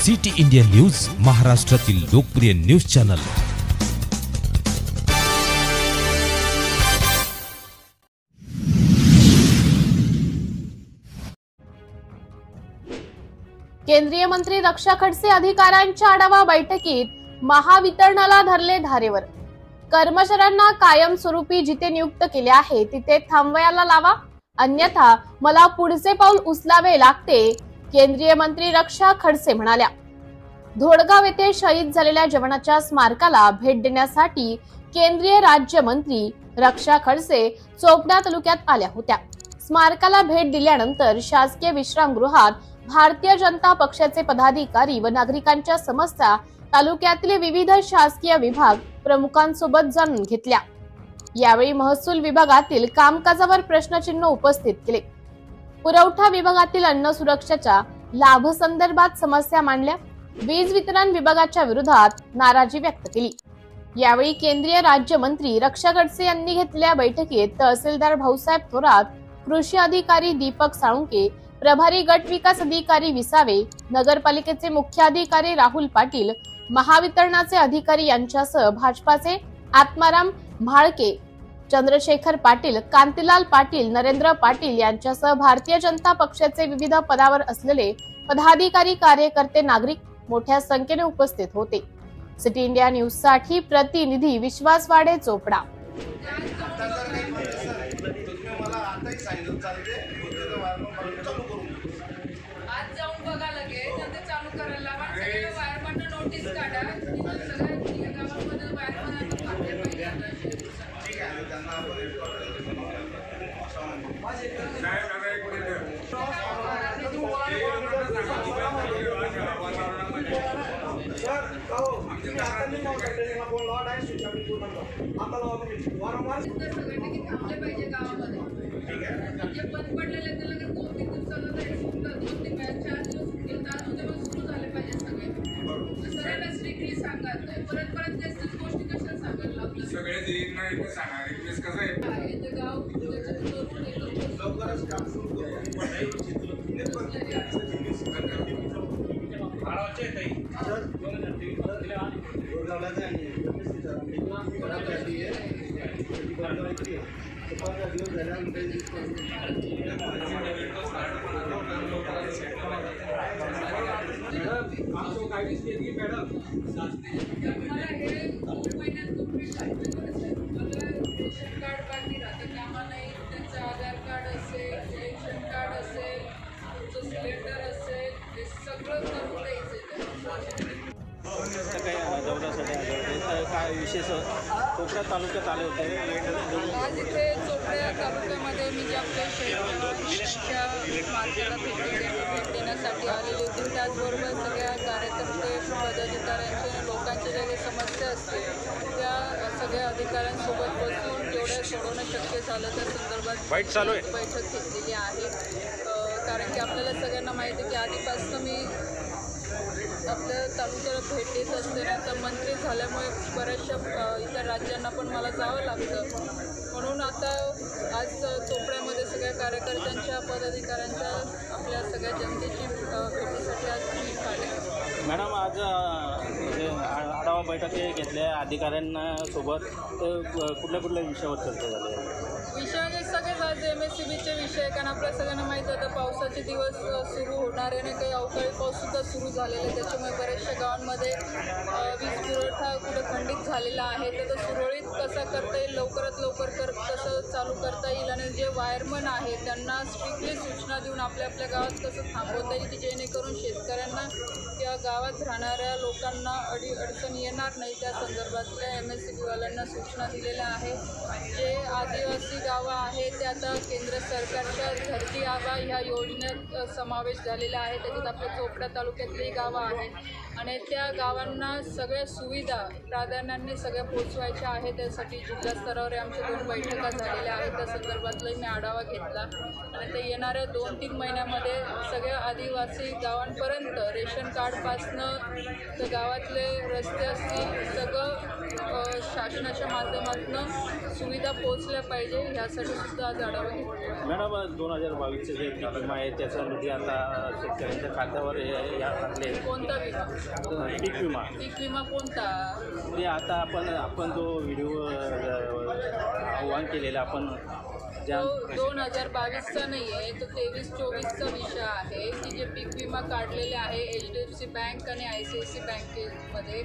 City India news, महाराष्ट्रातील लोकप्रिय news channel. केंद्रीय मंत्री रक्षा खडसे अधिकाऱ्यांच्या आढावा बैठकीत महावितरणाला धरले धारेवर। कर्मचाऱ्यांना कायमस्वरूपी जिथे नियुक्त केले आहे तिथे थांबवायला लावा, अन्यथा मला पुढचे पाऊल उचलावे लागते, केंद्रीय मंत्री रक्षा खडसे म्हणाल्या। धोडगाव येथे शहीद झालेल्या जवानाच्या स्मारकाला भेट देण्यासाठी केंद्रीय राज्यमंत्री रक्षा खडसे चोपडा तालुक्यात आल्या होत्या। स्मारकाला भेट दिल्यानंतर शासकीय विश्रामगृहात भारतीय जनता पक्षाचे पदाधिकारी व नागरिकांच्या समस्या, तालुक्यातील विविध शासकीय विभाग प्रमुखांसोबत जाणून घेतल्या। यावेळी महसूल विभागातील कामकाजावर प्रश्नचिन्ह उपस्थित केले। पुरवठा विभागातील अन्न सुरक्षेच्या लाभ संदर्भात समस्या मांडल्या। वीज वितरण विभागाच्या विरोधात नाराजी व्यक्त केली। यावेळी केंद्रीय राज्यमंत्री रक्षा खडसे यांनी घेतलेल्या बैठकीत तहसीलदार भाऊसाहेब थोरात, कृषी अधिकारी दीपक साळुंके, प्रभारी गट विकास अधिकारी विसावे, नगरपालिकेचे मुख्य अधिकारी राहुल पाटील, महावितरणाचे अधिकारी यांच्यासह भाजपाचे आत्माराम म्हाळके, चंद्रशेखर पाटील, कांतीलाल पाटील, नरेंद्र पाटील यांच्यासह भारतीय जनता पक्षाचे विविध पदावर असलेले पदाधिकारी, कार्यकर्ते, नागरिक मोठ्या संख्येने उपस्थित होते। सिटी इंडिया न्यूज साठी प्रतिनिधी विश्वास वाडे, चोपडा। आज जाऊन बघा लगेच आणि ते चालू करायला लावा। सगळे वायरमन नोटीस काढा, सगळ्या गावांमध्ये वायरमन पाहिजे पाहिजे आता ठीक आहे। त्यांना सगळ्यांनी थांबले पाहिजे गावामध्ये, जे बंद पडलेले ते लगेच 2-3 दिवसाला 2-3 4 दिवस सुरू झाले पाहिजे सगळे। सगळ्यांना स्ट्रिक्टली सांगा, परत तेच गोष्टी कशा सांगायला लागल्या सगळे नाही सांगा। रिक्वेस्ट कसं आहे ते गाव लवकरच काम सुरू करू। आधार कार्ड असेल, इलेक्शन कार्ड असेल, सिलेंडर असेल, हे सगळं करून काय विशेष चोपडा तालुक्यात आले होते आज इथे चोपडा तालुक्यामध्ये मी जे आपल्या शहराच्या मार्केटला भेट देण्यासाठी आलेली होती। त्याचबरोबर सगळ्या कार्यकर्ते, पदाधिकाऱ्यांचे, लोकांच्या ज्या काही समस्या असतील त्या सगळ्या अधिकाऱ्यांसोबत बसून जेवढ्या सोडवणं शक्य झालं त्या संदर्भात बैठक घेतलेली आहे। कारण की आपल्याला सगळ्यांना माहिती आहे की आधीपासून मी आपल्या तालुक्याला भेट देत असते, तर मंत्री झाल्यामुळे बऱ्याचशा इतर राज्यांना पण मला जावं लागतं, म्हणून आता आज चोपड्यामध्ये सगळ्या कार्यकर्त्यांच्या, पदाधिकाऱ्यांच्या, आपल्या सगळ्या जनतेची भेटीसाठी आज मी आले। मॅडम, आज म्हणजे आढावा बैठक घेतल्या अधिकाऱ्यांसोबत, कुठल्या विषयावर चर्चा झाली? विषयाने सगळेच आज MSCBचे विषय, कारण आपल्या सगळ्यांना माहीत होतं पावसाचे दिवस सुरू होणार आहे, काही अवकाळी पाऊससुद्धा सुरू झालेला आहे। त्याच्यामुळे बऱ्याचशा गावांमध्ये वीज पुरवठा कुठे खंडित झालेला आहे, तर तो सुरळीत कसा करता येईल, लवकरात लवकर कसं चालू करता येईल, आणि जे वायरमन आहेत त्यांना स्ट्रिक्टली सूचना देऊन आपल्या गावात कसं थांबवता येईल की जेणेकरून शेतकऱ्यांना किंवा गावात राहणाऱ्या लोकांना अडचण येणार नाही, त्या संदर्भातल्या MSCBवाल्यांना सूचना दिलेल्या आहेत। जे आदिवासी गावं आहेत ते आता केंद्र सरकारच्या धरती आबा ह्या योजनेत समावेश झालेला आहे। त्याच्यात आपल्या चोपडा तालुक्यातली गावं आहेत आणि त्या गावांना सगळ्या सुविधा प्राधान्याने सगळ्या पोचवायच्या आहेत। त्यासाठी जिल्हा स्तरावर आमच्या 2 बैठका झालेल्या आहेत, त्या संदर्भातलाही मी आढावा घेतला आणि ते येणाऱ्या 2-3 महिन्यामध्ये सगळ्या आदिवासी गावांपर्यंत रेशन कार्ड पासनं तर गावातले रस्ते असतील सगळं शासनाच्या माध्यमातून सुविधा पोहोचल्या पाहिजे ह्यासाठी सुद्धा आज आढावा घेतला. मॅडम 2022चे जे पीक विमा आहे त्याचा निधी आता शेतकऱ्यांच्या खात्यावर या टाकले. कोणता विमा? पीक विमा. पीक विमा कोणता? ते आता आपण जो व्हिडिओ आव्हान केलेला आपण ज्या तो 2022चा नाही आहे, तो 23-24चा विषय आहे की जे पीक विमा काढलेले आहे HDFC बँक आणि ICICI बँकेमध्ये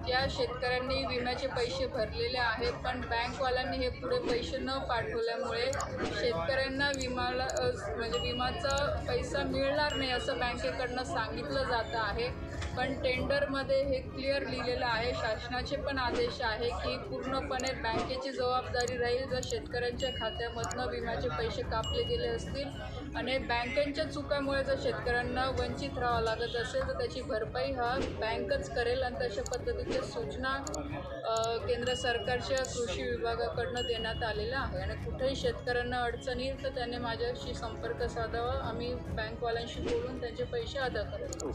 त्या शेतकऱ्यांनी विम्याचे पैसे भरलेले आहेत, पण बँकवाल्यांनी हे पुढे पैसे न पाठवल्यामुळे शेतकऱ्यांना म्हणजे विमाचा पैसा मिळणार नाही असं बँकेकडनं सांगितलं जातं आहे. पण टेंडरमध्ये हे क्लिअर लिहिलेलं आहे, शासनाचे पण आदेश आहे की पूर्णपणे बँकेची जबाबदारी राहील जर शेतकऱ्यांच्या खात्यामधनं विम्याचे पैसे कापले गेले असतील आणि बँकांच्या चुकामुळे जर शेतकऱ्यांना वंचित राहावं लागत असेल तर त्याची भरपाई हा बँकच करेल आणि तशा पद्धतीच्या सूचना केंद्र सरकारच्या कृषी विभागाकडनं देण्यात आलेल्या आहे. आणि कुठेही शेतकऱ्यांना अडचण येईल तर त्याने माझ्याशी संपर्क साधावा, आम्ही बँकवाल्यांशी बोलून त्यांचे पैसे अदा करू.